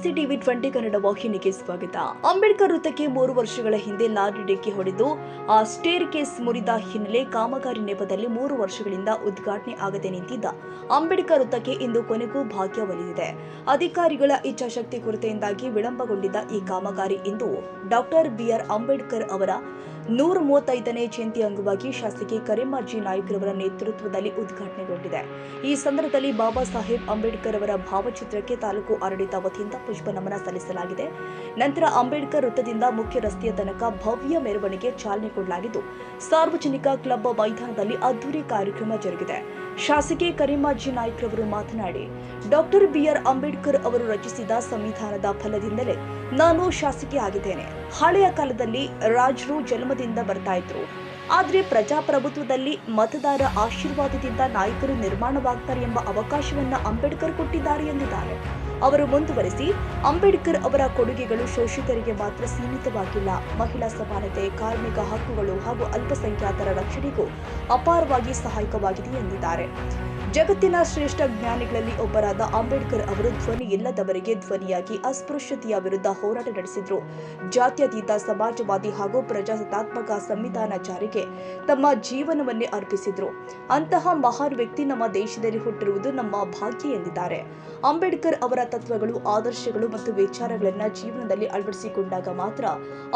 ಎನ್ಸಿಟಿವಿ 20 ಕನ್ನಡ ವಾಹಿನಿಗೆ ಸ್ವಾಗತ. ಅಂಬೇಡ್ಕರ್ ವೃತ್ತಕ್ಕೆ 3 ವರ್ಷಗಳ ಹಿಂದೆ ಲಾರಿ ಡಿಕ್ಕಿ ಹೊಡೆದು ಆ ಸ್ಟೇರ್ ಕೇಸ್ ಮುರಿದ ಹಿನ್ನೆಲೆ ಕಾಮಗಾರಿ ನೆಪದಲ್ಲಿ 3 ವರ್ಷಗಳಿಂದ ಉದ್ಘಾಟನೆ ಆಗದೆ ನಿಂತಿದ್ದ ಅಂಬೇಡ್ಕರ್ ವೃತ್ತಕ್ಕೆ ಇಂದು ಕೊನೆಗೂ ಭಾಗ್ಯ ಒಲಿದಿದೆ. ಅಧಿಕಾರಿಗಳ ಇಚ್ಛಾಶಕ್ತಿ ಕೊರತೆಯಿಂದಾಗಿ ವಿಳಂಬಗೊಂಡಿದ್ದ ಈ ಕಾಮಗಾರಿ ಇಂದು ಡಾಕ್ಟರ್ ಬಿಆರ್ ಅಂಬೇಡ್ಕರ್ ಅವರ 135ನೇ ಜಯಂತಿ ಅಂಗವಾಗಿ ಶಾಸಕಿ ಕರೀಮಾ ನಾಯ್ಕರವರ ನೇತೃತ್ವದಲ್ಲಿ ಉದ್ಘಾಟನೆಗೊಂಡಿದೆ. ಈ ಸಂದರ್ಭದಲ್ಲಿ ಬಾಬಾ ಸಾಹೇಬ್ ಅಂಬೇಡ್ಕರ್ ಅವರ ಭಾವಚಿತ್ರಕ್ಕೆ ತಾಲೂಕು ಆಡಳಿತ ವತಿಯಿಂದ ಪುಷ್ಪ ನಮನ ಸಲ್ಲಿಸಲಾಗಿದೆ. ನಂತರ ಅಂಬೇಡ್ಕರ್ ವೃತ್ತದಿಂದ ಮುಖ್ಯ ರಸ್ತೆಯ ತನಕ ಭವ್ಯ ಮೆರವಣಿಗೆ ಚಾಲನೆ ಕೊಡಲಾಗಿದ್ದು, ಸಾರ್ವಜನಿಕ ಕ್ಲಬ್ ಮೈದಾನದಲ್ಲಿ ಅದ್ದೂರಿ ಕಾರ್ಯಕ್ರಮ ಜರುಗಿದೆ. ಶಾಸಕಿ ಕರೀಮಾ ನಾಯ್ಕರವರು ಮಾತನಾಡಿ, ಡಾಕ್ಟರ್ ಬಿಆರ್ ಅಂಬೇಡ್ಕರ್ ಅವರು ರಚಿಸಿದ ಸಂವಿಧಾನದ ಫಲದಿಂದಲೇ ನಾನು ಶಾಸಕಿ ಆಗಿದ್ದೇನೆ. ಹಳೆಯ ಕಾಲದಲ್ಲಿ ರಾಜರು ಜನ್ಮದಿಂದ ಬರ್ತಾ ಇದ್ರು, ಆದರೆ ಪ್ರಜಾಪ್ರಭುತ್ವದಲ್ಲಿ ಮತದಾರ ಆಶೀರ್ವಾದದಿಂದ ನಾಯಕರು ನಿರ್ಮಾಣವಾಗ್ತಾರೆ ಎಂಬ ಅವಕಾಶವನ್ನ ಅಂಬೇಡ್ಕರ್ ಕೊಟ್ಟಿದ್ದಾರೆ ಎಂದಿದ್ದಾರೆ. ಅವರು ಮುಂದುವರೆಸಿ, ಅಂಬೇಡ್ಕರ್ ಅವರ ಕೊಡುಗೆಗಳು ಶೋಷಿತರಿಗೆ ಮಾತ್ರ ಸೀಮಿತವಾಗಿಲ್ಲ, ಮಹಿಳಾ ಸಮಾನತೆ, ಕಾರ್ಮಿಕ ಹಕ್ಕುಗಳು ಹಾಗೂ ಅಲ್ಪಸಂಖ್ಯಾತರ ರಕ್ಷಣೆಗೂ ಅಪಾರವಾಗಿ ಸಹಾಯಕವಾಗಿದೆ ಎಂದಿದ್ದಾರೆ. ಜಗತ್ತಿನ ಶ್ರೇಷ್ಠ ಜ್ಞಾನಿಗಳಲ್ಲಿ ಒಬ್ಬರಾದ ಅಂಬೇಡ್ಕರ್ ಅವರು ಧ್ವನಿ ಇಲ್ಲದವರಿಗೆ ಧ್ವನಿಯಾಗಿ ಅಸ್ಪೃಶ್ಯತೆಯ ವಿರುದ್ಧ ಹೋರಾಟ ನಡೆಸಿದ್ರು. ಜಾತ್ಯತೀತ ಸಮಾಜವಾದಿ ಹಾಗೂ ಪ್ರಜಾಸತ್ತಾತ್ಮಕ ಸಂವಿಧಾನ ಜಾರಿಗೆ ತಮ್ಮ ಜೀವನವನ್ನೇ ಅರ್ಪಿಸಿದ್ರು. ಅಂತಹ ಮಹಾನ್ ವ್ಯಕ್ತಿ ನಮ್ಮ ದೇಶದಲ್ಲಿ ಹುಟ್ಟಿರುವುದು ನಮ್ಮ ಭಾಗ್ಯ ಎಂದಿದ್ದಾರೆ. ಅಂಬೇಡ್ಕರ್ ಅವರ ತತ್ವಗಳು, ಆದರ್ಶಗಳು ಮತ್ತು ವಿಚಾರಗಳನ್ನು ಜೀವನದಲ್ಲಿ ಅಳವಡಿಸಿಕೊಂಡಾಗ ಮಾತ್ರ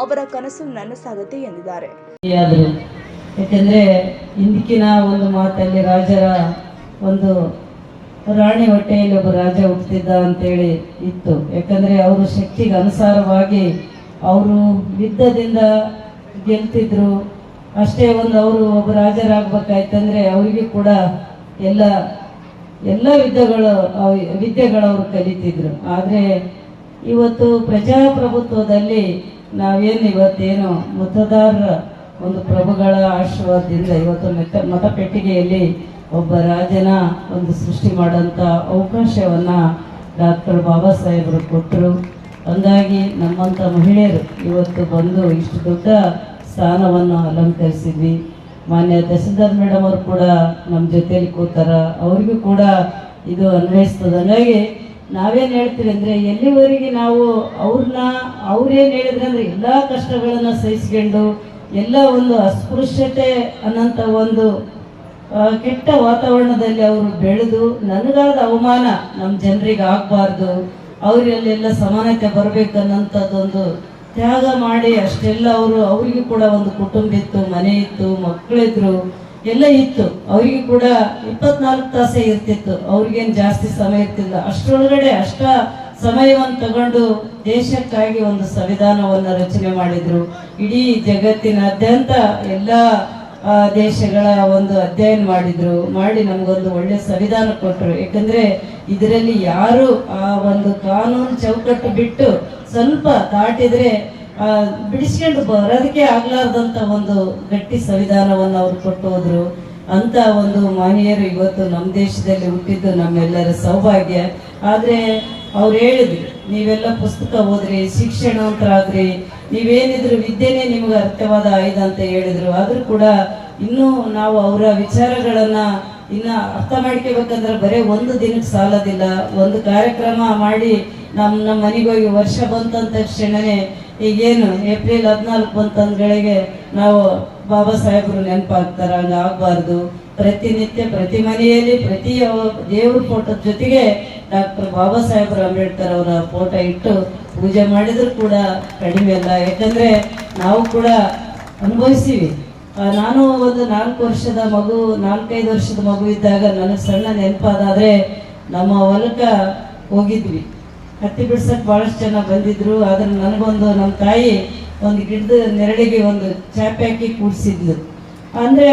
ಅವರ ಕನಸು ನನಸಾಗುತ್ತೆ ಎಂದಿದ್ದಾರೆ. ಯಾಕೆಂದ್ರೆ ಇಂದಿನ ಒಂದು ಮಾತಲ್ಲಿ ರಾಜರ ಒಂದು ರಾಣಿ ಹೊಟ್ಟೆಯಲ್ಲಿ ಒಬ್ಬ ರಾಜ ಹುಟ್ಟಿದ್ದ ಅಂತೇಳಿ ಇತ್ತು. ಯಾಕಂದ್ರೆ ಅವರು ಶಕ್ತಿಗೆ ಅನುಸಾರವಾಗಿ ಅವರು ಯುದ್ಧದಿಂದ ಗೆಲ್ತಿದ್ರು. ಅಷ್ಟೇ ಒಂದು ಅವರು ಒಬ್ಬ ರಾಜರಾಗಬೇಕಾಯ್ತಂದ್ರೆ ಅವರಿಗೂ ಕೂಡ ಎಲ್ಲ ವಿದ್ಯೆಗಳು ಅವರು ಕಲಿತಿದ್ರು. ಆದರೆ ಇವತ್ತು ಪ್ರಜಾಪ್ರಭುತ್ವದಲ್ಲಿ ಇವತ್ತೇನು ಮತದಾರರ ಒಂದು ಪ್ರಭುಗಳ ಆಶೀರ್ವಾದದಿಂದ ಇವತ್ತು ಮತಪೆಟ್ಟಿಗೆಯಲ್ಲಿ ಒಬ್ಬ ರಾಜನ ಒಂದು ಸೃಷ್ಟಿ ಮಾಡೋಂಥ ಅವಕಾಶವನ್ನು ಡಾಕ್ಟರ್ ಬಾಬಾ ಸಾಹೇಬರು ಕೊಟ್ಟರು. ಹಂಗಾಗಿ ನಮ್ಮಂಥ ಮಹಿಳೆಯರು ಇವತ್ತು ಬಂದು ಇಷ್ಟು ದೊಡ್ಡ ಸ್ಥಾನವನ್ನು ಅಲಂಕರಿಸಿದ್ವಿ. ಮಾನ್ಯ ತಹಸೀಲ್ದಾರ್ ಮೇಡಮ್ ಅವರು ಕೂಡ ನಮ್ಮ ಜೊತೆಯಲ್ಲಿ ಕೂತಾರ, ಅವ್ರಿಗೂ ಕೂಡ ಇದು ಅನ್ವಯಿಸ್ತದೆ. ಹಂಗಾಗಿ ನಾವೇನು ಹೇಳ್ತೀವಿ ಅಂದರೆ, ಎಲ್ಲಿವರೆಗೆ ನಾವು ಅವ್ರೇನು ಹೇಳಿದ್ರೆ ಅಂದರೆ ಎಲ್ಲ ಕಷ್ಟಗಳನ್ನು ಸಹಿಸ್ಕೊಂಡು ಎಲ್ಲ ಒಂದು ಅಸ್ಪೃಶ್ಯತೆ ಅನ್ನೋಂಥ ಒಂದು ಕೆಟ್ಟ ವಾತಾವರಣದಲ್ಲಿ ಅವರು ಬೆಳೆದು ನನಗಾದ ಅವಮಾನ ನಮ್ಮ ಜನರಿಗೆ ಆಗಬಾರ್ದು, ಅವರಲ್ಲೆಲ್ಲ ಸಮಾನತೆ ಬರಬೇಕನ್ನೋಂಥದ್ದೊಂದು ತ್ಯಾಗ ಮಾಡಿ ಅಷ್ಟೆಲ್ಲ ಅವರಿಗೂ ಕೂಡ ಒಂದು ಕುಟುಂಬ ಇತ್ತು, ಮನೆ ಇತ್ತು, ಮಕ್ಕಳಿದ್ರು, ಎಲ್ಲ ಇತ್ತು. ಅವರಿಗೂ ಕೂಡ 24 ತಾಸೇ ಇರ್ತಿತ್ತು, ಅವ್ರಿಗೇನು ಜಾಸ್ತಿ ಸಮಯ ಇರ್ತಿಲ್ಲ. ಅಷ್ಟರೊಳಗಡೆ ಸಮಯವನ್ನು ತಗೊಂಡು ದೇಶಕ್ಕಾಗಿ ಒಂದು ಸಂವಿಧಾನವನ್ನು ರಚನೆ ಮಾಡಿದ್ರು. ಇಡೀ ಜಗತ್ತಿನಾದ್ಯಂತ ಎಲ್ಲ ದೇಶಗಳ ಒಂದು ಅಧ್ಯಯನ ಮಾಡಿ ನಮಗೊಂದು ಒಳ್ಳೆ ಸಂವಿಧಾನ ಕೊಟ್ಟರು. ಯಾಕಂದ್ರೆ ಇದರಲ್ಲಿ ಯಾರು ಆ ಒಂದು ಕಾನೂನು ಚೌಕಟ್ಟು ಬಿಟ್ಟು ಸ್ವಲ್ಪ ದಾಟಿದ್ರೆ ಬಿಡಿಸ್ಕೊಂಡು ಬರೋದಕ್ಕೆ ಆಗ್ಲಾರ್ದಂತ ಒಂದು ಗಟ್ಟಿ ಸಂವಿಧಾನವನ್ನು ಅವ್ರು ಕೊಟ್ಟು ಹೋದ್ರು. ಅಂತ ಒಂದು ಮಾನ್ಯರು ಇವತ್ತು ನಮ್ಮ ದೇಶದಲ್ಲಿ ಹುಟ್ಟಿದ್ದು ನಮ್ಮೆಲ್ಲರ ಸೌಭಾಗ್ಯ. ಆದ್ರೆ ಅವ್ರು ಹೇಳಿದ್ರು, ನೀವೆಲ್ಲ ಪುಸ್ತಕ ಓದ್ರಿ, ಶಿಕ್ಷಣವಂತರಾದ್ರಿ, ನೀವೇನಿದ್ರು ವಿದ್ಯೆನೇ ನಿಮ್ಗೆ ಅರ್ಥವಾದ ಆಯುಧ ಅಂತ ಹೇಳಿದ್ರು. ಆದ್ರೂ ಕೂಡ ಇನ್ನೂ ನಾವು ಅವರ ವಿಚಾರಗಳನ್ನ ಅರ್ಥ ಮಾಡ್ಕೋಬೇಕಂದ್ರೆ ಬರೀ ಒಂದು ದಿನಕ್ಕೆ ಸಾಲದಿಲ್ಲ. ಒಂದು ಕಾರ್ಯಕ್ರಮ ಮಾಡಿ ನಮ್ಮ ಮನೆಗೆ ಹೋಗಿ ವರ್ಷ ಬಂತಂದ ತಕ್ಷಣನೇ ಈಗೇನು ಏಪ್ರಿಲ್ 14 ಬಂತಂದ್ಗಳಿಗೆ ನಾವು ಬಾಬಾ ಸಾಹೇಬರು ನೆನಪಾಗ್ತಾರ, ಹಂಗ ಆಗ್ಬಾರ್ದು. ಪ್ರತಿನಿತ್ಯ ಪ್ರತಿ ಮನೆಯಲ್ಲಿ ಪ್ರತಿ ದೇವ್ರ ಫೋಟೋದ ಜೊತೆಗೆ ಡಾಕ್ಟರ್ ಬಾಬಾ ಸಾಹೇಬರು ಅಂಬೇಡ್ಕರ್ ಅವರ ಫೋಟೋ ಇಟ್ಟು ಪೂಜೆ ಮಾಡಿದ್ರು ಕೂಡ ಕಡಿಮೆ ಅಲ್ಲ. ಯಾಕಂದ್ರೆ ನಾವು ಕೂಡ ಅನುಭವಿಸ್ತೀವಿ. ನಾನು ಒಂದು 4 ವರ್ಷದ ಮಗು 4-5 ವರ್ಷದ ಮಗು ಇದ್ದಾಗ ನನಗೆ ಸಣ್ಣ ನೆನಪಾದಾದ್ರೆ ನಮ್ಮ ಹೊಲಕ್ಕ ಹೋಗಿದ್ವಿ. ಹತ್ತಿ ಬಿಡ್ಸಕ್ ಬಹಳಷ್ಟು ಜನ ಬಂದಿದ್ರು. ಆದ್ರೆ ನನಗೊಂದು ನಮ್ಮ ತಾಯಿ ಒಂದು ಗಿಡದ ನೆರಳಿಗೆ ಒಂದು ಚಾಪೆ ಹಾಕಿ ಕೂಡಿಸಿದ್ಲು. ಅಂದ್ರೆ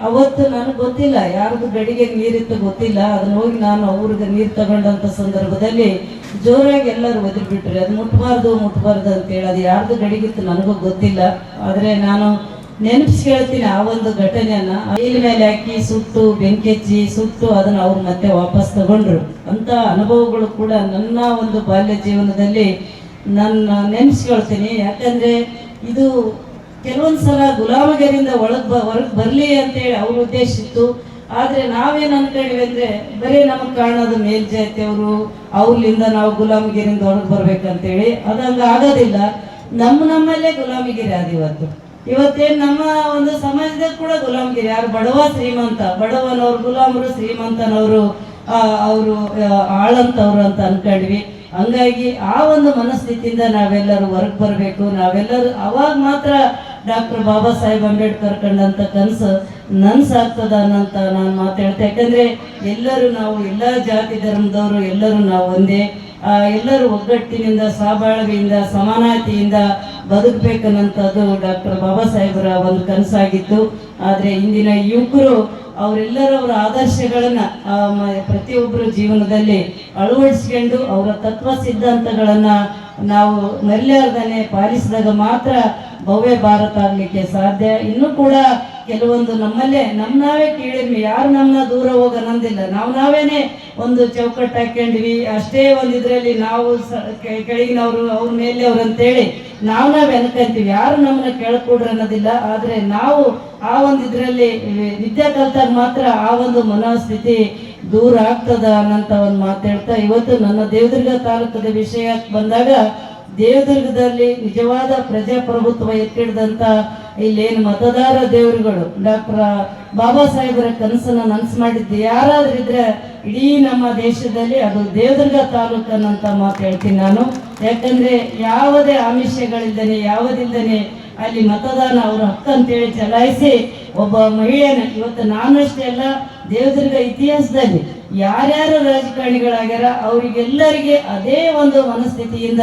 ಅವತ್ತು ನನಗೆ ಗೊತ್ತಿಲ್ಲ ಯಾರ್ದು ಗಡಿಗೆ ನೀರಿತ್ತು ಗೊತ್ತಿಲ್ಲ. ಅದನ್ನ ಹೋಗಿ ನಾನು ಅವ್ರಿಗೆ ನೀರು ತಗೊಂಡಂತ ಸಂದರ್ಭದಲ್ಲಿ ಜೋರಾಗಿ ಎಲ್ಲರೂ ಒದರ್ಬಿಟ್ರಿ, ಅದು ಮುಟ್ಬಾರ್ದು ಅಂತೇಳಿ. ಅದು ಯಾರ್ದು ಗಡಿಗಿತ್ತು ನನಗೂ ಗೊತ್ತಿಲ್ಲ. ಆದ್ರೆ ನಾನು ನೆನಪಿಸ್ಕೊಳ್ತೀನಿ ಆ ಒಂದು ಘಟನೆಯನ್ನ. ಐಲ್ ಮೇಲೆ ಹಾಕಿ ಸುಟ್ಟು, ಬೆಂಕಿ ಹಚ್ಚಿ ಸುಟ್ಟು ಅದನ್ನ ಅವ್ರು ಮತ್ತೆ ವಾಪಸ್ ತಗೊಂಡ್ರು. ಅಂತ ಅನುಭವಗಳು ಕೂಡ ನನ್ನ ಒಂದು ಬಾಲ್ಯ ಜೀವನದಲ್ಲಿ ನನ್ನ ನೆನಪಿಸ್ಕೊಳ್ತೀನಿ. ಯಾಕಂದ್ರೆ ಇದು ಕೆಲವೊಂದ್ಸಲ ಗುಲಾಮಗಿರಿಯಿಂದ ಹೊರಗೆ ಬರ್ಲಿ ಅಂತೇಳಿ ಅವ್ರ ಉದ್ದೇಶ ಇತ್ತು. ಆದ್ರೆ ನಾವೇನ್ ಅನ್ಕೊಂಡಿವಿ ಅಂದ್ರೆ ಬರೀ ನಮಗ್ ಕಾಣೋದು ಮೇಲ್ಜಾತಿಯವರು, ಅವ್ರಿಂದ ನಾವು ಗುಲಾಮಗಿರಿಂದ ಹೊರಗೆ ಬರ್ಬೇಕಂತೇಳಿ. ಅದಂಗ ಆಗೋದಿಲ್ಲ. ನಮ್ಮಲ್ಲೇ ಗುಲಾಮಗಿರಿ ಆದ ಇವತ್ತೇನ್ ನಮ್ಮ ಒಂದು ಸಮಾಜದಾಗ ಕೂಡ ಗುಲಾಮಗಿರಿ. ಯಾರು ಬಡವ ಶ್ರೀಮಂತ, ಬಡವನವ್ರು ಗುಲಾಮರು, ಶ್ರೀಮಂತನವರು ಅವರು ಆಳಂತವ್ರು ಅಂತ ಅನ್ಕೊಂಡ್ವಿ. ಹಂಗಾಗಿ ಆ ಒಂದು ಮನಸ್ಥಿತಿಯಿಂದ ನಾವೆಲ್ಲರೂ ಹೊರಗೆ ಬರಬೇಕು. ನಾವೆಲ್ಲರೂ ಅವಾಗ ಮಾತ್ರ ಡಾಕ್ಟರ್ ಬಾಬಾ ಸಾಹೇಬ್ ಅಂಬೇಡ್ಕರ್ ಕಂಡಂತ ಕನಸು ನನ್ಸಾಗ್ತದ ಅನ್ನಂತ ನಾನು ಮಾತಾಡ್ತೆ. ಯಾಕಂದ್ರೆ ಎಲ್ಲರೂ ನಾವು ಎಲ್ಲ ಜಾತಿ ಧರ್ಮದವರು ಎಲ್ಲರೂ ನಾವು ಒಂದೇ. ಎಲ್ಲರೂ ಒಗ್ಗಟ್ಟಿನಿಂದ, ಸಹಬಾಳ್ವೆಯಿಂದ, ಸಮಾನತೆಯಿಂದ ಬದುಕಬೇಕನ್ನಂಥದ್ದು ಡಾಕ್ಟರ್ ಬಾಬಾ ಸಾಹೇಬರ ಒಂದು ಕನಸಾಗಿತ್ತು. ಆದರೆ ಇಂದಿನ ಯುವಕರು ಅವರೆಲ್ಲರೂ ಅವರ ಆದರ್ಶಗಳನ್ನ ಪ್ರತಿಯೊಬ್ಬರ ಜೀವನದಲ್ಲಿ ಅಳವಡಿಸ್ಕೊಂಡು ಅವರ ತತ್ವ ಸಿದ್ಧಾಂತಗಳನ್ನ ನಾವು ಮರೆಯಲಾರ್ದನೆ ಪಾಲಿಸಿದಾಗ ಮಾತ್ರ ಭವ್ಯ ಭಾರತ ಆಗ್ಲಿಕ್ಕೆ ಸಾಧ್ಯ. ಇನ್ನೂ ಕೂಡ ಕೆಲವೊಂದು ನಮ್ಮಲ್ಲೇ ನಾವೇ ಕೇಳಿದ್ವಿ, ಯಾರು ನಮ್ಮನ್ನ ದೂರ ಹೋಗನಂದಿಲ್ಲ. ನಾವೇನೆ ಒಂದು ಚೌಕಟ್ಟು ಹಾಕೊಂಡ್ವಿ ಅಷ್ಟೇ. ಒಂದು ಇದ್ರಲ್ಲಿ ನಾವು ಕೆಳಗಿನವರು, ಅವ್ರ ಮೇಲೆ ಅವ್ರು ಅಂತೇಳಿ ನಾವೇ ಅನ್ಕೊಂತೀವಿ. ಯಾರು ನಮ್ಮನ್ನ ಕೇಳ್ಕೊಡ್ರಿ ಅನ್ನೋದಿಲ್ಲ. ಆದ್ರೆ ನಾವು ಆ ಒಂದು ಇದ್ರಲ್ಲಿ ವಿದ್ಯಾ ಕಲ್ತಾಗ ಮಾತ್ರ ಆ ಒಂದು ಮನೋಸ್ಥಿತಿ ದೂರ ಆಗ್ತದ ಅನ್ನಂತ ಒಂದು ಮಾತಾಡ್ತಾ ಇವತ್ತು ನನ್ನ ದೇವದುರ್ಗ ತಾಲೂಕದ ವಿಷಯಕ್ಕೆ ಬಂದಾಗ, ದೇವದುರ್ಗದಲ್ಲಿ ನಿಜವಾದ ಪ್ರಜಾಪ್ರಭುತ್ವ ಎತ್ತಿಡ್ದಂತ ಇಲ್ಲೇನು ಮತದಾರ ದೇವರುಗಳು ಡಾಕ್ಟರ್ ಬಾಬಾ ಸಾಹೇಬರ ಕನಸನ್ನ ನನಸು ಮಾಡಿದ್ದು ಯಾರಾದ್ರೂ ಇದ್ರೆ ಇಡೀ ನಮ್ಮ ದೇಶದಲ್ಲಿ ಅದು ದೇವದುರ್ಗ ತಾಲೂಕನ್ನಂತ ಮಾತು ಹೇಳ್ತೀನಿ ನಾನು. ಯಾಕಂದ್ರೆ ಯಾವುದೇ ಆಮಿಷಗಳಿಲ್ದೇನೆ, ಯಾವುದಿಲ್ದೇನೆ ಅಲ್ಲಿ ಮತದಾನ ಅವ್ರ ಹಕ್ಕಂತೇಳಿ ಚಲಾಯಿಸಿ ಒಬ್ಬ ಮಹಿಳೆಯನ್ನ ಇವತ್ತು ನಾನಷ್ಟೇ ಅಲ್ಲ, ದೇವದುರ್ಗ ಇತಿಹಾಸದಲ್ಲಿ ಯಾರ್ಯಾರು ರಾಜಕಾರಣಿಗಳಾಗ್ಯಾರ ಅವರಿಗೆಲ್ಲರಿಗೆ ಅದೇ ಒಂದು ಮನಸ್ಥಿತಿಯಿಂದ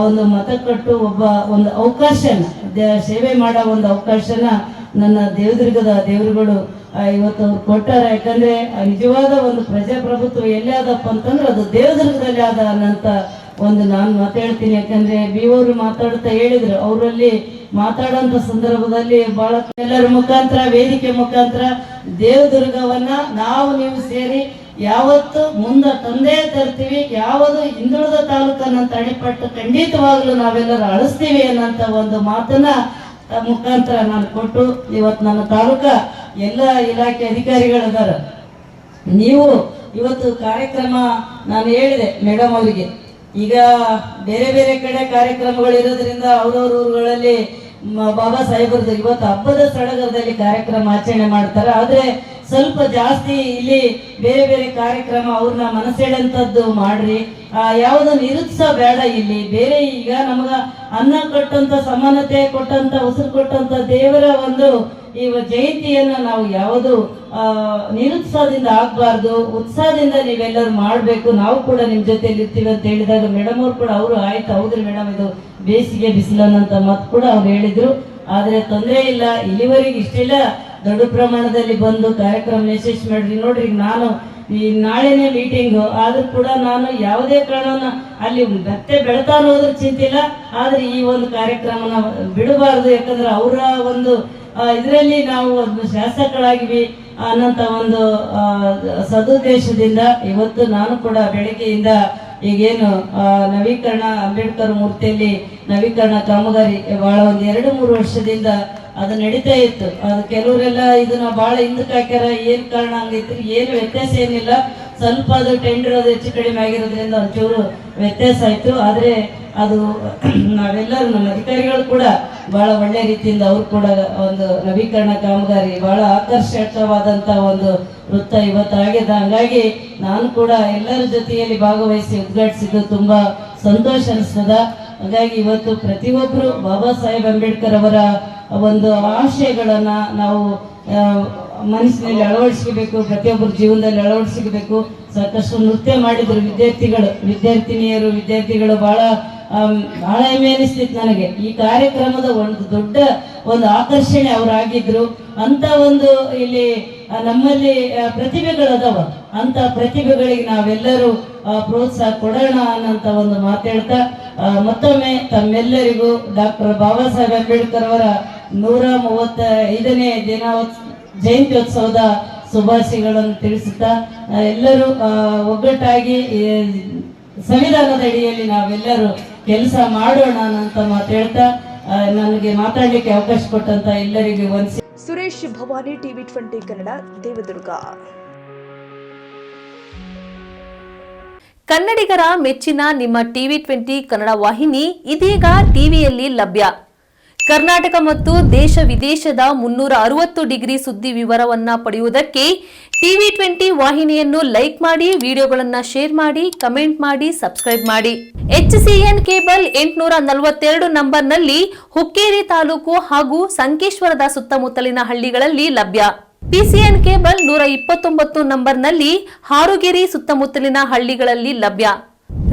ಒಂದು ಮತ ಕೊಟ್ಟು ಒಂದು ಅವಕಾಶನ ಸೇವೆ ಮಾಡೋ ಒಂದು ಅವಕಾಶನ ನನ್ನ ದೇವದುರ್ಗದ ದೇವರುಗಳು ಇವತ್ತು ಅವ್ರು ಕೊಟ್ಟಾರ. ಯಾಕಂದ್ರೆ ನಿಜವಾದ ಒಂದು ಪ್ರಜಾಪ್ರಭುತ್ವ ಎಲ್ಲಿ ಆದಪ್ಪ ಅಂತಂದ್ರೆ ಅದು ದೇವದುರ್ಗದಲ್ಲಿ ಆದ ಅನ್ನಂತ ಒಂದು ನಾನು ಮಾತಾಡ್ತೀನಿ. ಯಾಕಂದ್ರೆ ಬಿವರು ಮಾತಾಡ್ತಾ ಹೇಳಿದ್ರು, ಅವರಲ್ಲಿ ಮಾತಾಡೋಂಥ ಸಂದರ್ಭದಲ್ಲಿ ಬಹಳ ಎಲ್ಲರ ಮುಖಾಂತರ, ವೇದಿಕೆ ಮುಖಾಂತರ ದೇವದುರ್ಗವನ್ನ ನಾವು ನೀವು ಸೇರಿ ಯಾವತ್ತು ಮುಂದೆ ತಂದೇ ತರ್ತೀವಿ, ಯಾವುದು ಹಿಂದುಳಿದ ತಾಲೂಕನ್ನಂತ ಅಡಿಪಟ್ಟು ಖಂಡಿತವಾಗ್ಲೂ ನಾವೆಲ್ಲರೂ ಅಳಿಸ್ತೀವಿ ಅನ್ನೋಂಥ ಒಂದು ಮಾತನ್ನ ಮುಖಾಂತರ ನಾನು ಕೊಟ್ಟು ಇವತ್ತು ನನ್ನ ತಾಲೂಕ ಎಲ್ಲ ಇಲಾಖೆ ಅಧಿಕಾರಿಗಳದಾರ. ನೀವು ಇವತ್ತು ಕಾರ್ಯಕ್ರಮ ನಾನು ಹೇಳಿದೆ ಮೇಡಮ್ ಅವರಿಗೆ, ಈಗ ಬೇರೆ ಬೇರೆ ಕಡೆ ಕಾರ್ಯಕ್ರಮಗಳು ಇರೋದ್ರಿಂದ ಅವ್ರವ್ರ ಊರುಗಳಲ್ಲಿ ಬಾಬಾ ಸಾಹೇಬ್ರದ್ದು ಇವತ್ತು ಹಬ್ಬದ ಸಡಗರದಲ್ಲಿ ಕಾರ್ಯಕ್ರಮ ಆಚರಣೆ ಮಾಡ್ತಾರೆ. ಆದ್ರೆ ಸ್ವಲ್ಪ ಜಾಸ್ತಿ ಇಲ್ಲಿ ಬೇರೆ ಬೇರೆ ಕಾರ್ಯಕ್ರಮ ಅವ್ರನ್ನ ಮನಸೆಳೆಂಥದ್ದು ಮಾಡ್ರಿ. ಯಾವುದೋ ನಿರುತ್ಸಾಹ ಬೇಡ ಇಲ್ಲಿ. ಬೇರೆ ಈಗ ನಮಗ ಅನ್ನ ಕೊಟ್ಟಂತ, ಸಮಾನತೆ ಕೊಟ್ಟಂತ, ಉಸಿರು ಕೊಟ್ಟಂತ ದೇವರ ಒಂದು ಈ ಜಯಂತಿಯನ್ನ ನಾವು ಯಾವುದು ನಿರುತ್ಸಾಹದಿಂದ ಆಗ್ಬಾರ್ದು, ಉತ್ಸಾಹದಿಂದ ನೀವೆಲ್ಲರೂ ಮಾಡ್ಬೇಕು. ನಾವು ಕೂಡ ನಿಮ್ ಜೊತೆಲಿ ಇರ್ತೀವಿ ಅಂತ ಹೇಳಿದಾಗ ಮೇಡಮ್ ಅವ್ರು ಕೂಡ ಅವರು ಆಯ್ತು ಹೌದ್ರಿ ಮೇಡಮ್ ಇದು ಬೇಸಿಗೆ ಬಿಸಿಲನ್ನಂತ ಮಾತು ಕೂಡ ಅವ್ರು ಹೇಳಿದ್ರು. ಆದ್ರೆ ತೊಂದರೆ ಇಲ್ಲ, ಇಲ್ಲಿವರೆಗೆ ಇಷ್ಟೆಲ್ಲ ದೊಡ್ಡ ಪ್ರಮಾಣದಲ್ಲಿ ಬಂದು ಕಾರ್ಯಕ್ರಮ ಯಶಸ್ವಿ ಮಾಡ್ರಿ. ನೋಡ್ರಿ ನಾನು ಈ ನಾಳೆನೇ ಮೀಟಿಂಗು ಆದ್ರೂ ಕೂಡ ನಾನು ಯಾವುದೇ ಕಾರಣವನ್ನ ಅಲ್ಲಿ ಮತ್ತೆ ಬೆಳತಾ ಅನ್ನೋದ್ರ ಚಿಂತಿಲ್ಲ. ಆದ್ರೆ ಈ ಒಂದು ಕಾರ್ಯಕ್ರಮನ ಬಿಡಬಾರ್ದು. ಯಾಕಂದ್ರೆ ಅವರ ಒಂದು ಇದರಲ್ಲಿ ನಾವು ಶಾಸಕರಾಗಿವಿ ಅನ್ನೋಂಥ ಒಂದು ಸದುದ್ದೇಶದಿಂದ ಇವತ್ತು ನಾನು ಕೂಡ ಬೆಳಗ್ಗೆಯಿಂದ ಈಗೇನು ನವೀಕರಣ ಅಂಬೇಡ್ಕರ್ ಮೂರ್ತಿಯಲ್ಲಿ ನವೀಕರಣ ಕಾಮಗಾರಿ ಬಹಳ ಒಂದು 2-3 ವರ್ಷದಿಂದ ಅದು ನಡೀತಾ ಇತ್ತು. ಅದು ಕೆಲವರೆಲ್ಲ ಇದನ್ನ ಬಹಳ ಹಿಂದಕ್ಕೆ ಹಾಕ್ಯಾರ, ಏನ್ ಕಾರಣ ಹಂಗೈತ್ರಿ, ಏನು ವ್ಯತ್ಯಾಸ ಏನಿಲ್ಲ. ಸ್ವಲ್ಪ ಅದು ಟೆಂಡರ್ ಅದು ಹೆಚ್ಚು ಕಡಿಮೆ ಆಗಿರೋದ್ರಿಂದ ಒಂಚೂರು ವ್ಯತ್ಯಾಸ ಆಯ್ತು. ಆದ್ರೆ ಅದು ನಾವೆಲ್ಲರೂ ನಮ್ಮ ಅಧಿಕಾರಿಗಳು ಕೂಡ ಬಹಳ ಒಳ್ಳೆ ರೀತಿಯಿಂದ ಅವ್ರು ಕೂಡ ಒಂದು ನವೀಕರಣ ಕಾಮಗಾರಿ ಬಹಳ ಆಕರ್ಷಕವಾದಂತ ಒಂದು ವೃತ್ತ ಇವತ್ತು ಆಗಿದೆ. ಹಂಗಾಗಿ ನಾನು ಕೂಡ ಎಲ್ಲರ ಜೊತೆಯಲ್ಲಿ ಭಾಗವಹಿಸಿ ಉದ್ಘಾಟಿಸಿದ್ದು ತುಂಬಾ ಸಂತೋಷ ಅನಿಸ್ತದ. ಹಾಗಾಗಿ ಇವತ್ತು ಪ್ರತಿಯೊಬ್ಬರು ಬಾಬಾ ಸಾಹೇಬ್ ಅಂಬೇಡ್ಕರ್ ಅವರ ಒಂದು ಆಶಯಗಳನ್ನ ನಾವು ಮನಸ್ಸಿನಲ್ಲಿ ಅಳವಡಿಸ್ಕೋಬೇಕು, ಪ್ರತಿಯೊಬ್ಬರ ಜೀವನದಲ್ಲಿ ಅಳವಡಿಸ್ಕೋಬೇಕು. ಸಾಕಷ್ಟು ನೃತ್ಯ ಮಾಡಿದ್ರು ವಿದ್ಯಾರ್ಥಿನಿಯರು ಬಹಳ ಹೆಮ್ಮೆ ಅನಿಸ್ತಿತ್ತು ನನಗೆ. ಈ ಕಾರ್ಯಕ್ರಮದ ಒಂದು ದೊಡ್ಡ ಒಂದು ಆಕರ್ಷಣೆ ಅವರಾಗಿದ್ರು. ಅಂತ ಒಂದು ಇಲ್ಲಿ ನಮ್ಮಲ್ಲಿ ಪ್ರತಿಭೆಗಳದಾವ, ಅಂತ ಪ್ರತಿಭೆಗಳಿಗೆ ನಾವೆಲ್ಲರೂ ಪ್ರೋತ್ಸಾಹ ಕೊಡೋಣ ಅನ್ನಂತ ಒಂದು ಮಾತಾಡ್ತಾ ಮತ್ತೊಮ್ಮೆ ತಮ್ಮೆಲ್ಲರಿಗೂ ಡಾಕ್ಟರ್ ಬಾಬಾ ಸಾಹೇಬ್ ಅಂಬೇಡ್ಕರ್ ಅವರ 135ನೇ ಜಯಂತ್ಯೋತ್ಸವದ ಶುಭಾಶಯಗಳನ್ನು ತಿಳಿಸುತ್ತಾ ಎಲ್ಲರೂ ಒಗ್ಗಟ್ಟಾಗಿ ಸಂವಿಧಾನದ ಅಡಿಯಲ್ಲಿ ನಾವೆಲ್ಲರೂ ಕೆಲಸ ಮಾಡೋಣ ಅಂತ ಮಾತಾಡ್ತಾ ನನಗೆ ಮಾತಾಡ್ಲಿಕ್ಕೆ ಅವಕಾಶ ಕೊಟ್ಟಂತ ಎಲ್ಲರಿಗೂ ವಂದಿಸಿ ಸುರೇಶ್ ಭವಾನಿ, ಟಿವಿ 20 ಕನ್ನಡ, ದೇವದುರ್ಗ. ಕನ್ನಡಿಗರ ಮೆಚ್ಚಿನ ನಿಮ್ಮ ಟಿವಿ 20 ಕನ್ನಡ ವಾಹಿನಿ ಇದೀಗ ಟಿವಿಯಲ್ಲಿ ಲಭ್ಯ. ಕರ್ನಾಟಕ ಮತ್ತು ದೇಶ ವಿದೇಶದ 360 ಡಿಗ್ರಿ ಸುದ್ದಿ ವಿವರವನ್ನ ಪಡೆಯುವುದಕ್ಕೆ ಟಿವಿ 20 ವಾಹಿನಿಯನ್ನು ಲೈಕ್ ಮಾಡಿ, ವಿಡಿಯೋಗಳನ್ನು ಶೇರ್ ಮಾಡಿ, ಕಮೆಂಟ್ ಮಾಡಿ, ಸಬ್ಸ್ಕ್ರೈಬ್ ಮಾಡಿ. HCN ಕೇಬಲ್ 842 ನಂಬರ್ನಲ್ಲಿ ಹುಕ್ಕೇರಿ ತಾಲೂಕು ಹಾಗೂ ಸಂಕೇಶ್ವರದ ಸುತ್ತಮುತ್ತಲಿನ ಹಳ್ಳಿಗಳಲ್ಲಿ ಲಭ್ಯ. PCN ಕೇಬಲ್ 129 ನಂಬರ್ನಲ್ಲಿ ಹಾರುಗೆರೆ ಸುತ್ತಮುತ್ತಲಿನ ಹಳ್ಳಿಗಳಲ್ಲಿ ಲಭ್ಯ.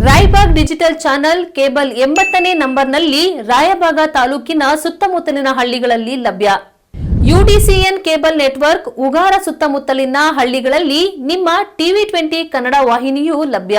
ರಾಯಬಾಗ್ ಡಿಜಿಟಲ್ ಚಾನೆಲ್ ಕೇಬಲ್ 80ನೇ ನಂಬರ್ನಲ್ಲಿ ರಾಯಬಾಗ ತಾಲೂಕಿನ ಸುತ್ತಮುತ್ತಲಿನ ಹಳ್ಳಿಗಳಲ್ಲಿ ಲಭ್ಯ. UDCN ಕೇಬಲ್ ನೆಟ್ವರ್ಕ್ ಉಗಾರ ಸುತ್ತಮುತ್ತಲಿನ ಹಳ್ಳಿಗಳಲ್ಲಿ ನಿಮ್ಮ ಟಿವಿ 20 ಕನ್ನಡ ವಾಹಿನಿಯೂ ಲಭ್ಯ.